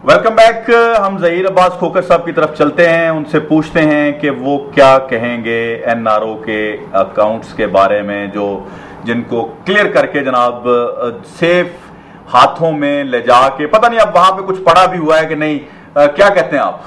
Welcome back. हम ज़हीर अब्बास खोकर साहब की तरफ चलते हैं, उनसे पूछते हैं कि वो क्या कहेंगे एनआरओ के अकाउंट्स के बारे में जो जिनको क्लियर करके जनाब सेफ हाथों में ले जाके, पता नहीं अब वहां पे कुछ पड़ा भी हुआ है कि नहीं, क्या कहते हैं आप?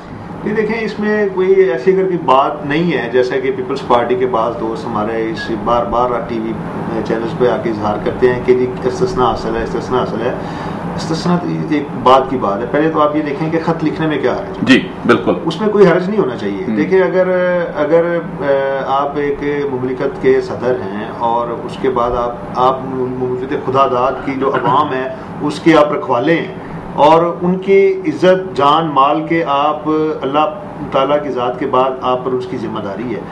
ये देखें, इसमें कोई ऐसी अगर की बात नहीं है, जैसा कि पीपल्स पार्टी के पास दोस्त हमारे इस बार बार टीवी चैनल्स पे आके इजहार करते हैं कि जी इस्तिस्ना हासिल है, इस्तिस्ना हासिल है। इस्तिस्ना एक बात की बात है। पहले तो आप ये देखें कि खत लिखने में क्या हर्ज है। जी बिल्कुल, उसमें कोई हर्ज नहीं होना चाहिए। देखिए, अगर आप एक मुमलिकत के सदर हैं और उसके बाद आप मुमलिकत खुदादाद की जो अवाम है उसके आप रखवाले हैं और उनकी इज्जत जान माल के आप अल्लाह ताला की ज़ात के बाद आप पर उसकी जिम्मेदारी है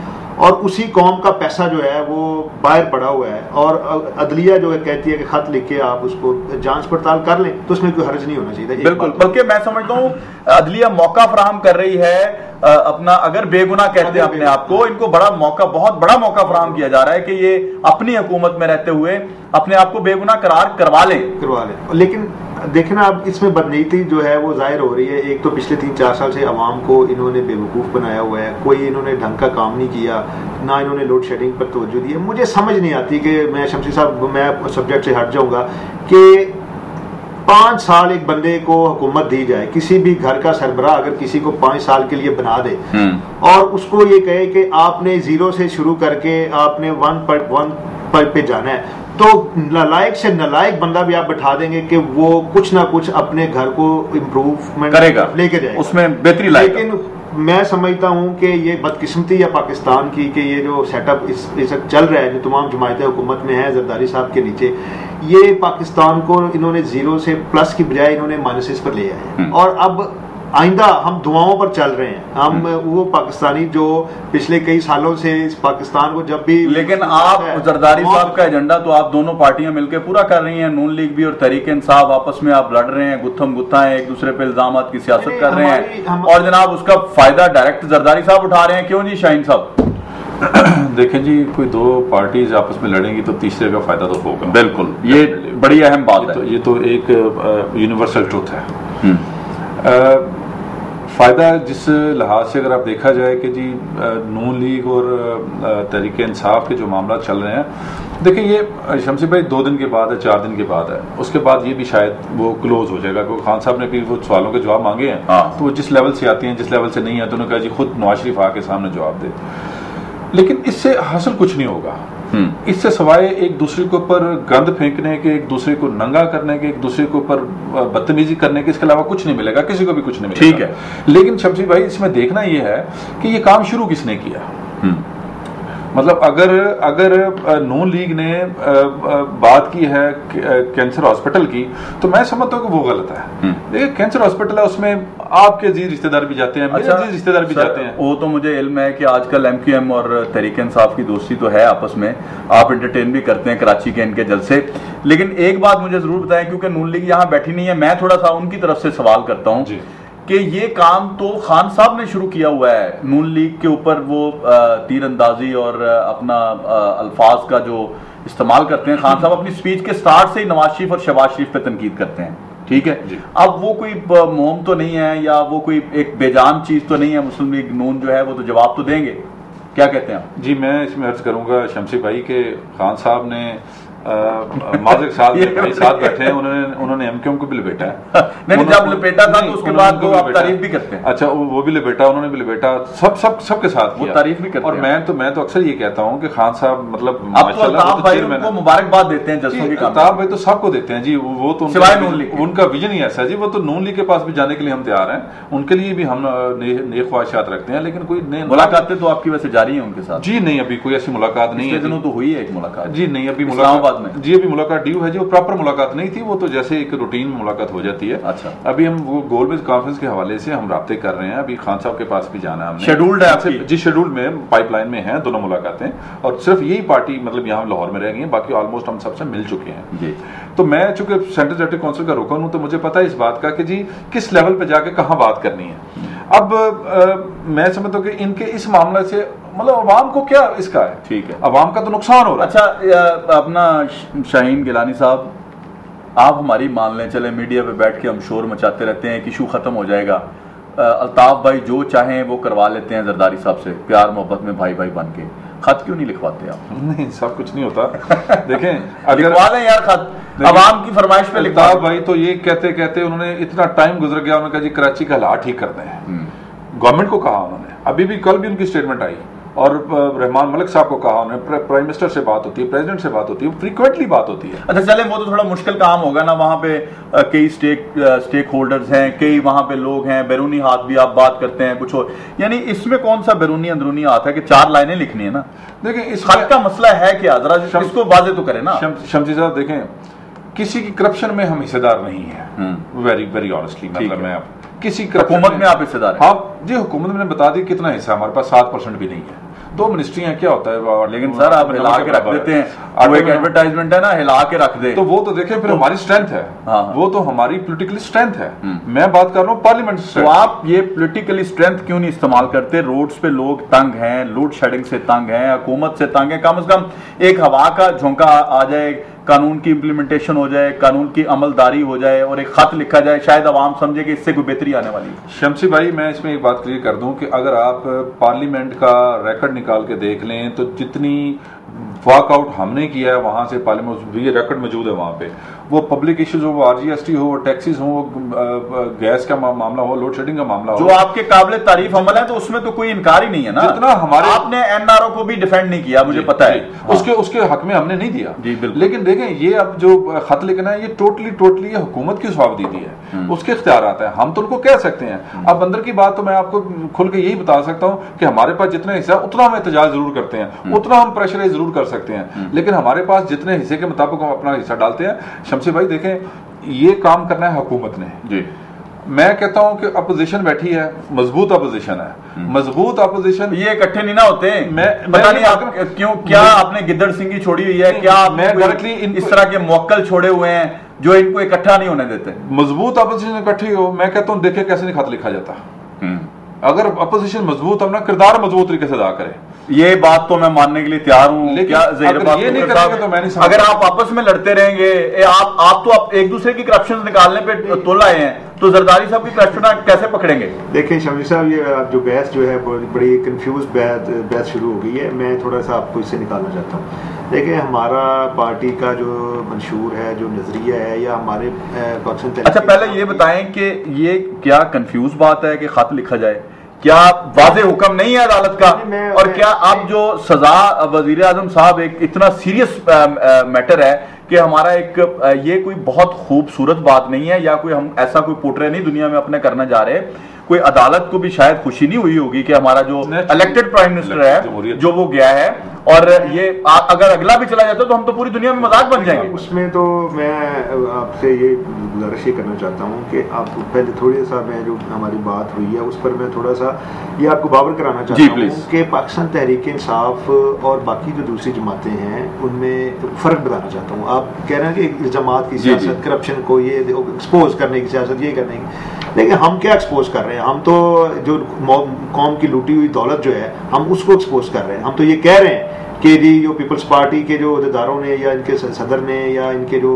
और उसी कौम का पैसा जो है वो बाहर पड़ा हुआ है और अदलिया जो है कहती है कि खत लिख के आप उसको जांच पड़ताल कर लें, तो उसमें कोई हर्ज नहीं होना चाहिए। बिल्कुल, बल्कि मैं समझता हूँ अदलिया मौका फराहम कर रही है अपना, अगर बेगुनाह कहते हैं अपने आप को, इनको बड़ा मौका, बहुत बड़ा मौका फराहम किया जा रहा है कि ये अपनी हुकूमत में रहते हुए अपने आप को बेगुनाह करार करवा ले। लेकिन देखें ना, अब इसमें बदनीति जो है वो जाहिर हो रही है। एक तो पिछले 3-4 साल से अवाम को इन्होंने बेवकूफ़ बनाया हुआ है, कोई इन्होंने ढंग का काम नहीं किया, ना इन्होंने लोड शेडिंग पर तवज्जो दी है। मुझे समझ नहीं आती कि मैं शमसी साहब, मैं सब्जेक्ट से हट जाऊंगा कि 5 साल एक बंदे को हुकूमत दी जाए, किसी भी घर का सरबराह अगर किसी को 5 साल के लिए बना दे और उसको ये कहे कि आपने 0 से शुरू करके आपने 1 पे जाना है, तो नालायक से नालायक बंदा भी आप बैठा देंगे कि वो कुछ ना कुछ अपने घर को इम्प्रूवमेंट करेगा, लेके जाएगा, उसमें बेहतरी लाएगा। लेकिन मैं समझता हूं कि ये बदकिस्मती है पाकिस्तान की कि ये जो सेटअप इस वक्त चल रहा है, जो तमाम जमायतें हुकूमत में है जरदारी साहब के नीचे, ये पाकिस्तान को इन्होंने 0 से प्लस की बजाय इन्होंने माइनसेस पर ले आए और अब आइंदा हम दुआओं पर चल रहे हैं। हम वो पाकिस्तानी जो पिछले कई सालों से इस पाकिस्तान को जब भी, लेकिन आप जरदारी साहब का एजेंडा तो आप दोनों पार्टियां मिलकर पूरा कर रही हैं, नून लीग भी और तहरीक इंसाफ, आपस में आप लड़ रहे हैं, गुत्थम गुत्था है, एक दूसरे पे इल्जामात की सियासत कर रहे हैं और जनाब उसका फायदा डायरेक्ट जरदारी साहब उठा रहे हैं। क्यों जी शाहीन साहब? देखें जी, कोई दो पार्टीज आपस में लड़ेंगी तो तीसरे का फायदा तो होगा। बिल्कुल, ये बड़ी अहम बात है। ये तो एक यूनिवर्सल ट्रुथ है। फ़ायदा जिस लिहाज से अगर आप देखा जाए कि जी नून लीग और तहरीक इंसाफ के जो मामला चल रहे हैं, देखिए ये शमसी भाई 2 दिन के बाद है, 4 दिन के बाद है, उसके बाद ये भी शायद वो क्लोज हो जाएगा, क्योंकि खान साहब ने भी वो सवालों के जवाब मांगे हैं। तो वो जिस लेवल से आती हैं, जिस लेवल से नहीं है, तो उन्होंने कहा जी खुद नवाज शरीफ आके सामने जवाब दे। लेकिन इससे हासिल कुछ नहीं होगा। इससे सवाए एक दूसरे के ऊपर गंद फेंकने के, एक दूसरे को नंगा करने के, एक दूसरे के ऊपर बदतमीजी करने के, इसके अलावा कुछ नहीं मिलेगा, किसी को भी कुछ नहीं मिलेगा। ठीक है, लेकिन शमसी भाई इसमें देखना यह है कि ये काम शुरू किसने किया। मतलब अगर नून लीग ने बात की है कैंसर हॉस्पिटल की, तो मैं समझता हूँ कि वो गलत है। देखिए कैंसर हॉस्पिटल है, उसमें आपके अजीज रिश्तेदार भी जाते हैं, मेरे अजीज रिश्तेदार भी जाते हैं। वो तो मुझे इल्म है कि आजकल एमक्यूएम और तहरीक इंसाफ की दोस्ती तो है आपस में, आप एंटरटेन भी करते हैं कराची के इनके जलसे। लेकिन एक बात मुझे जरूर बताएं, क्योंकि नून लीग यहाँ बैठी नहीं है, मैं थोड़ा सा उनकी तरफ से सवाल करता हूँ कि ये काम तो खान साहब ने शुरू किया हुआ है। नून लीग के ऊपर वो तीर अंदाजी और अपना अल्फाज का जो इस्तेमाल करते हैं, खान साहब अपनी स्पीच के स्टार्ट से ही नवाज शरीफ और शहबाज शरीफ पे तनकीद करते हैं। ठीक है, अब वो कोई मुहिम तो नहीं है या वो कोई एक बेजान चीज तो नहीं है। मुस्लिम लीग नून जो है वो तो जवाब तो देंगे, क्या कहते हैं आप? जी मैं इसमें अर्ज करूंगा शमसी भाई के खान साहब ने माजिक साथ बैठे हैं, उन्होंने एमक्यूएम को भी लपेटा है। नहीं, जब लपेटा था तो उसके बाद वो आप तारीफ भी करते हैं। अच्छा, वो भी लपेटा, उन्होंने भी लपेटा, सबके साथ वो तारीफ भी करते हैं। और मैं तो अक्सर ये कहता हूँ कि खान साहब मतलब माशाल्लाह मुबारकबाद देते हैं जज्बों की। अल्ताफ भाई तो सबको देते हैं जी, वो तो उनका विजन ही ऐसा है जी। वो तो नून लीग के पास भी जाने के लिए हम तैयार हैं, उनके लिए भी हम नेक ख्वाहिशात रखते हैं। लेकिन कोई मुलाकातें तो आपकी वैसे जारी है उनके साथ? जी नहीं, अभी कोई ऐसी मुलाकात नहीं है। दिनों तो हुई है एक मुलाकात। जी नहीं, अभी मुलाकात जी अभी मुलाकात ड्यू है जी। वो प्रॉपर मुलाकात नहीं थी, वो तो जैसे एक रूटीन मुलाकात हो जाती है। अच्छा, अभी हम वो गोलमेज कॉन्फ्रेंस के हवाले से हम राब्ते कर रहे हैं। अभी खान साहब के पास भी जाना है हमने, शेड्यूल्ड है आपकी? जी शेड्यूल्ड में, पाइपलाइन में है दोनों मुलाकातें। और सिर्फ यही पार्टी मतलब यहाँ लाहौर में रह गई है, बाकी ऑलमोस्ट हम सबसे मिल चुके हैं जी। तो मैं चूंकि सेंट्रल एग्जीक्यूटिव काउंसिल का रुकन हूँ, तो मुझे पता है इस बात का कि जी किस लेवल पे जाके कहाँ बात करनी है। अब मैं समझता हूँ कि इनके इस मामले से मतलब अवाम को क्या इसका है। ठीक है, अवाम का तो नुकसान हो रहा है। अच्छा, अपना शाहीन गिलानी साहब, आप हमारी मान लें, चले मीडिया पे बैठ के हम शोर मचाते रहते हैं कि इशू खत्म हो जाएगा, अल्ताफ भाई जो चाहें वो करवा लेते हैं जरदारी साहब से, प्यार मोहब्बत में भाई भाई बन के, खत क्यों नहीं लिखवाते आप? नहीं, सब कुछ नहीं होता। देखें लिखवा दें यार खत, अवाम की फरमाइश पे लिखवा। अल्ताफ भाई तो ये कहते कहते उन्होंने इतना टाइम गुजर गया, उन्होंने कहा जी कराची का हालात ठीक करते हैं, गवर्नमेंट को कहा उन्होंने, अभी भी कल भी उनकी स्टेटमेंट आई, और रहमान मलिक साहब को कहा उन्होंने, प्राइम मिनिस्टर से बात होती है, प्रेसिडेंट से बात होती है, फ्रीक्वेंटली बात होती है। अच्छा चले, वो तो थोड़ा मुश्किल काम होगा ना, वहां पे कई स्टेक होल्डर्स हैं, कई वहां पे लोग हैं, बैरूनी हाथ भी आप बात करते हैं कुछ और, यानी इसमें कौन सा बैरूनी अंदरूनी हाथ है कि 4 लाइनें लिखनी है ना? देखिए इस खत का मसला है क्या, जरा इसको वाजे तो करें ना। शमसी साहब देखें, किसी की करप्शन में हम हिस्सेदार नहीं है, वेरी वेरी ऑनेस्टली, मतलब मैं आप किसी हुकूमत में आप हिस्सेदार हैं? हाँ जी, हुकूमत में बता दी कितना हिस्सा हमारे पास, 7% भी नहीं है, 2 मिनिस्ट्री हैं, क्या होता है? लेकिन सर आप हिला के रख देते हैं, वो एक एडवर्टाइजमेंट है ना, हिला के रख दे, तो वो तो देखें फिर हमारी स्ट्रेंथ है। हाँ। वो तो हमारी पॉलिटिकल स्ट्रेंथ है। मैं बात कर रहा हूँ पार्लियामेंट तो आप ये पॉलिटिकली स्ट्रेंथ क्यों नहीं इस्तेमाल करते? रोड्स पे लोग तंग हैं, लोड शेडिंग से तंग हैं, हुकूमत से तंग है, कम से कम एक हवा का झोंका आ जाए, कानून की इम्प्लीमेंटेशन हो जाए, कानून की अमलदारी हो जाए और एक खत लिखा जाए, शायद आवाम समझे कि इससे कोई बेहतरी आने वाली है। शमसी भाई मैं इसमें एक बात क्लियर कर दूं कि अगर आप पार्लियामेंट का रिकॉर्ड निकाल के देख लें तो जितनी वॉकआउट हमने किया है वहां से पार्लियामेंट, ये रिकॉर्ड मौजूद है वहां पे, वो पब्लिक इश्यूज हो, वो आरजीएसटी हो, वो टैक्सेस हो, वो गैस का मामला हो, लोड शेडिंग का मामला हो, जो आपके काबिल तारीफ अमल है, तो उसमें तो कोई इनकार ही नहीं है ना। जितना हमारे आपने एनआरओ को भी डिफेंड नहीं किया, मुझे पता है। हाँ। उसके हक में हमने नहीं दिया जी बिल्कुल। लेकिन देखें ये अब जो खत लिखना है ये टोटली ये हुकूमत की स्वाबदीदी है, उसके इख्तियारात है, हम तो उनको कह सकते हैं। अब अंदर की बात तो मैं आपको खुल के यही बता सकता हूं कि हमारे पास जितना हिस्सा उतना हम एहतजाज जरूर करते हैं, उतना हम प्रेशराइज जरूर कर सकते हैं, लेकिन हमारे पास जितने हिस्से के मुताबिक हम अपना हिस्सा डालते हैं। शमसी भाई देखें ये काम करना है हुकूमत ने जी। मैं कहता हूं कि अपोजिशन बैठी है, मजबूत अपोजिशन है, मजबूत अपोजिशन, ये इकट्ठे नहीं ना होते। मैं पता नहीं आप क्यों, क्या आपने गिद्दड़ सिंगी छोड़ी हुई है, क्या मैं डायरेक्टली इस तरह के मौक्कल छोड़े हुए हैं जो इनको इकट्ठा नहीं होने देते? मजबूत अपोजिशन इकट्ठी हो, मैं कहता हूं देखे कैसे नहीं खत लिखा जाता। अगर अपोजिशन मजबूत अपना किरदार मजबूत तरीके से अदा करे, ये बात तो मैं मानने के लिए तैयार हूं, लेकिन अगर ये नहीं करेंगे तो मैं नहीं समझ। अगर आप आपस में लड़ते रहेंगे, आप तो एक दूसरे की करप्शन निकालने पे तोल आए हैं, तो जरदारी साहब की करप्शन कैसे पकड़ेंगे? देखिए शमसी साहब, ये जो बहस जो है बड़ी कंफ्यूज बहस शुरू हो गई है, मैं थोड़ा सा आपको इससे निकालना चाहता हूँ। देखिए हमारा पार्टी का जो मंशूर है, जो नजरिया है, या हमारे पाकिस्तान, अच्छा पहले ये बताएं कि ये क्या कंफ्यूज बात है कि खत लिखा जाए? क्या वाज़ेह हुक्म नहीं है अदालत का? और क्या अब जो सजा वजीर आजम साहब, एक इतना सीरियस मैटर है कि हमारा एक ये कोई बहुत खूबसूरत बात नहीं है, या कोई हम ऐसा कोई पोर्ट्रे नहीं दुनिया में अपने करना जा रहे, कोई अदालत को भी शायद खुशी नहीं हुई होगी कि हमारा जो इलेक्टेड प्राइम मिनिस्टर है जो वो गया है, और ये अगर अगला भी चला जाता तो हम तो पूरी दुनिया में मजाक बन जाएंगे। उसमें तो मैं आपसे ये गुजारिश ही करना चाहता हूँ कि आप पहले थोड़ी सा, मैं जो हमारी बात हुई है उस पर मैं थोड़ा सा ये आपको बावर कराना चाहता हूँ कि पाकिस्तान तहरीक इंसाफ और बाकी जो दूसरी जमातें हैं उनमें फ़र्क बताना चाहता हूँ। आप कह रहे हैं कि जमात की सियासत, करप्शन को ये एक्सपोज करने की सियासत, ये करने की, लेकिन हम क्या एक्सपोज कर रहे हैं? हम तो जो कौम की लूटी हुई दौलत जो है हम उसको एक्सपोज कर रहे हैं। हम तो ये कह रहे हैं कि जी जो पीपल्स पार्टी के जो अहदेदारों ने या इनके सदर ने या इनके जो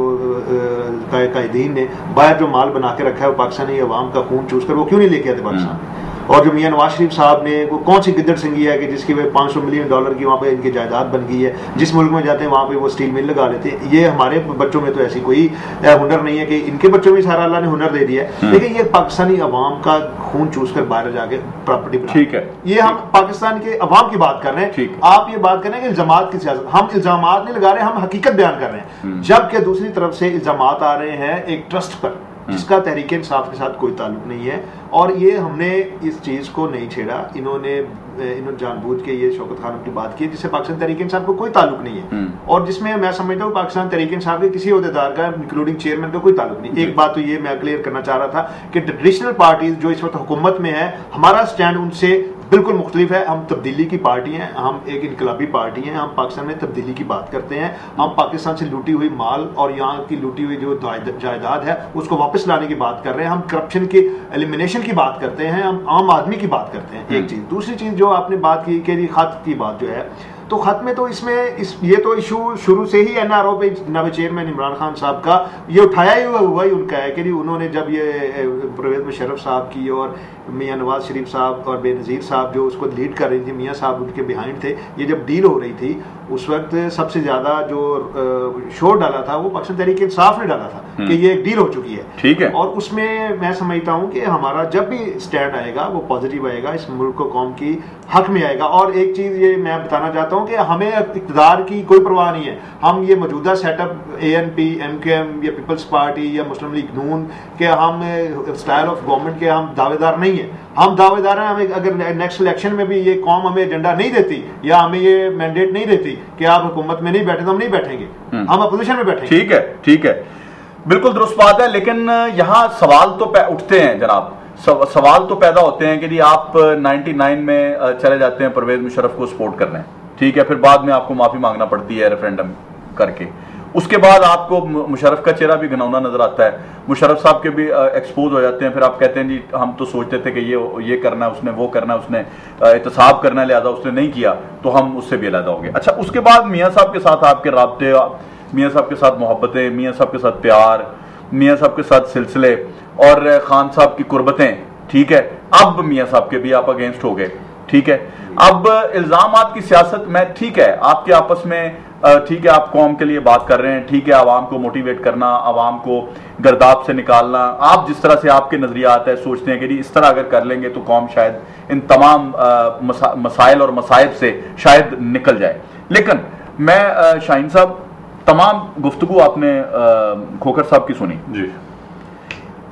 कायदीन ने बाहर जो माल बना के रखा है वो पाकिस्तानी अवाम का खून चूस कर वो क्यों नहीं लेके आते पाकिस्तान? और जो मियां नवाज शरीफ साहब ने वो कौन सी गिद्दड़ सिंगी है कि जिसकी वजह $500 मिलियन की वहाँ पे इनकी जायदाद बन गई है, जिस मुल्क में जाते हैं वहाँ पे वो स्टील मिल लगा लेते हैं। ये हमारे बच्चों में तो ऐसी कोई हुनर नहीं है कि इनके बच्चों में सारा अल्लाह ने हुनर दे दिया है, लेकिन ये पाकिस्तानी अवाम का खून चूस कर बाहर जाके प्रॉपर्टी बना। ठीक है, ये हम पाकिस्तान के अवाम की बात कर रहे हैं, आप ये बात कर रहे हैं कि इल्जामात की सियासत। हम इल्जामात नहीं लगा रहे, हम हकीकत बयान कर रहे हैं, जबकि दूसरी तरफ से इल्जामात आ रहे हैं एक ट्रस्ट पर जिसका तहरीक इंसाफ के साथ कोई ताल्लुक नहीं है। और ये हमने इस चीज़ को नहीं छेड़ा, इन्होंने जानबूझ के ये शौकत खान की बात की जिससे पाकिस्तान तहरीक इंसाफ को कोई ताल्लुक नहीं है, और जिसमें मैं समझता हूँ पाकिस्तान तहरीक इंसाफ के किसी अहदेदार का इंक्लूडिंग चेयरमैन का कोई ताल्लुक नहीं। एक बात तो ये मैं क्लियर करना चाह रहा था कि ट्रेडिशनल पार्टीज जो इस वक्त हुकूमत में है, हमारा स्टैंड उनसे बिल्कुल मुख्तलिफ है। हम तब्दीली की पार्टी हैं, हम एक इनकलाबी पार्टी हैं, हम पाकिस्तान में तब्दीली की बात करते हैं, हम पाकिस्तान से लूटी हुई माल और यहाँ की लूटी हुई जो जायदाद है उसको वापस लाने की बात कर रहे हैं, हम करप्शन की एलिमिनेशन की बात करते हैं, हम आम आदमी की बात करते हैं। एक चीज़। दूसरी चीज़ जो आपने बात की कि खत की बात जो है, तो खत में तो इसमें ये तो इशू शुरू से ही एनआरओ पे नवे चेयरमैन इमरान खान साहब का ये उठाया हुआ ही उनका है कि उन्होंने जब ये परवेज मुशर्रफ साहब की और मियां नवाज शरीफ साहब और बेनज़ीर साहब जो उसको लीड कर रही थी, मियां साहब उनके बिहाइंड थे, ये जब डील हो रही थी उस वक्त सबसे ज्यादा जो शोर डाला था वो पाकिस्तान तहरीक इंसाफ ने डाला था कि ये एक डील हो चुकी है। ठीक है। और उसमें मैं समझता हूं कि हमारा जब भी स्टैंड आएगा वो पॉजिटिव आएगा, इस मुल्क को कौम की हक में आएगा। और एक चीज ये मैं बताना चाहता हूं कि हमें इक़्तिदार की कोई परवाह नहीं है। हम ये मौजूदा सेटअप ANP, MKM या पीपल्स पार्टी या मुस्लिम लीग नून के हम स्टाइल ऑफ गवर्नमेंट के हम दावेदार नहीं है। हम दावेदार हैं, हमें अगर नेक्स्ट इलेक्शन में भी ये कौम हमें एजेंडा नहीं देती या हमें ये मैंडेट नहीं देती कि आप हुकूमत में नहीं बैठे तो हम नहीं बैठेंगे, हम अपोजिशन में बैठेंगे। ठीक है, ठीक है, बिल्कुल दुरुस्त बात है। लेकिन यहाँ सवाल तो उठते हैं जनाब, सवाल तो पैदा होते हैं कि जी आप 99 में चले जाते हैं परवेज मुशर्रफ को सपोर्ट करने, ठीक है, फिर बाद में आपको माफी मांगना पड़ती है रेफरेंडम करके, उसके बाद आपको मुशर्रफ का चेहरा भी घिनौना नजर आता है, मुशर्रफ साहब के भी एक्सपोज हो जाते हैं, फिर आप कहते हैं जी हम तो सोचते थे कि ये करना है उसने, वो करना है उसने, एहतसाब करना है लिहाजा उसने नहीं किया तो हम उससे भी अलग हो गए। अच्छा, उसके बाद मियाँ साहब के साथ आपके राब्ते, मियाँ साहब के साथ मोहब्बतें, मियाँ साहब के साथ प्यार, मियाँ साहब के साथ सिलसिले और खान साहब की कुर्बतें, ठीक है, अब मियाँ साहब के भी आप अगेंस्ट हो गए, ठीक है। अब इल्जामात की सियासत में, ठीक है, आपके आपस में ठीक है, आप कौम के लिए बात कर रहे हैं, ठीक है, आवाम को मोटिवेट करना, आवाम को गर्दाब से निकालना, आप जिस तरह से आपके नजरियात है सोचते हैं कि इस तरह अगर कर लेंगे तो कौम शायद इन तमाम मसाइल और मसाइब से शायद निकल जाए। लेकिन मैं शाहीन साहब, तमाम गुफ्तगू आपने खोखर साहब की सुनी जी,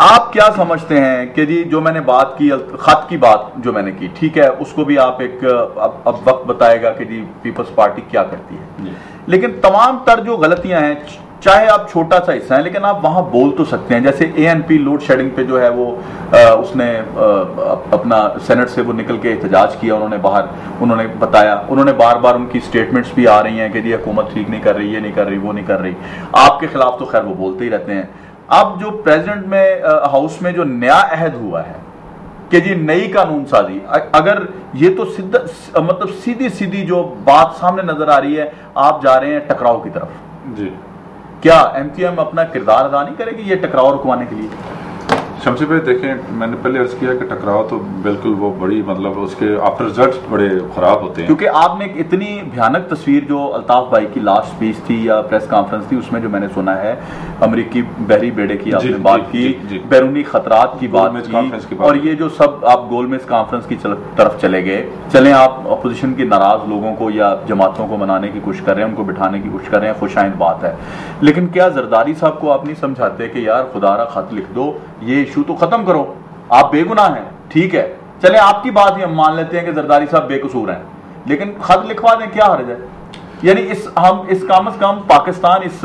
आप क्या समझते हैं कि जी जो मैंने बात की, खत की बात जो मैंने की, ठीक है, उसको भी आप एक अब वक्त बताएगा कि जी पीपल्स पार्टी क्या करती है, लेकिन तमाम तर जो गलतियां हैं, चाहे आप छोटा सा हिस्सा है लेकिन आप वहां बोल तो सकते हैं। जैसे ANP लोड शेडिंग पे जो है वो उसने अपना सेनेट से वो निकल के एहतजाज किया, उन्होंने बताया, उन्होंने बार बार उनकी स्टेटमेंट्स भी आ रही हैं कि जी हुकूमत ठीक नहीं कर रही, ये नहीं कर रही, वो नहीं कर रही, आपके खिलाफ तो खैर वो बोलते ही रहते हैं। अब जो प्रेसिडेंट में हाउस में जो नया अहद हुआ है कि जी नई कानून साजी, अगर ये तो मतलब सीधी सीधी जो बात सामने नजर आ रही है, आप जा रहे हैं टकराव की तरफ जी, क्या MQM अपना किरदार अदा नहीं करेगी ये टकराव रुकवाने के लिए? शमसी भाई देखें, मैंने पहले अर्ज किया कि टकराव तो बिल्कुल वो बड़ी मतलब उसके आफ्टर रिजल्ट बड़े खराब होते हैं, क्योंकि आपने एक इतनी भयानक तस्वीर जो अल्ताफ भाई की लास्ट स्पीच थी या प्रेस कॉन्फ्रेंस थी उसमें जो मैंने सुना है, अमरीकी बहरी बेड़े की आपने बात की, बैरूनी खतरात की बात की, और ये जो सब आप गोलमेज कॉन्फ्रेंस की तरफ चले गए, चले आप अपोजिशन के नाराज लोगों को या जमातों को मनाने की कोशिश कर रहे हैं, उनको बिठाने की कोशिश कर रहे हैं, खुशाइंद बात है, लेकिन क्या जरदारी साहब को आप नहीं समझाते कि यार खुदारा खत लिख दो, ये इशू तो खत्म करो, आप बेगुनाह हैं, ठीक है, चले आपकी बात ही हम मान लेते हैं कि जरदारी साहब बेकसूर हैं, लेकिन खत लिखवा दें, क्या हर्ज है? यानी इस कम से कम पाकिस्तान इस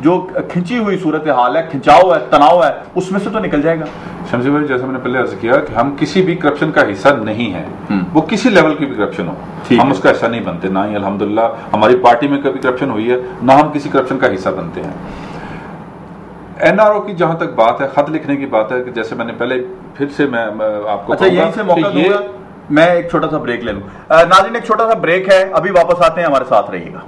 जो खिंची हुई सूरत हाल है, खिंचाव है, तनाव है, उसमें से तो निकल जाएगा। शमसी भाई, जैसे मैंने पहले अर्ज किया कि हम किसी भी करप्शन का हिस्सा नहीं है, वो किसी लेवल की भी करप्शन हो, हम उसका हिस्सा नहीं बनते, ना ही अल्हम्दुलिल्लाह हमारी पार्टी में कभी करप्शन हुई है, ना हम किसी करप्शन का हिस्सा बनते हैं। NRO की जहां तक बात है, खत लिखने की बात है, कि जैसे मैंने पहले फिर से मैं आपको अच्छा यहीं से मौका दूंगा, मैं एक छोटा सा ब्रेक ले लूं। नाज़रीन, एक छोटा सा ब्रेक है, अभी वापस आते हैं, हमारे साथ रहिएगा।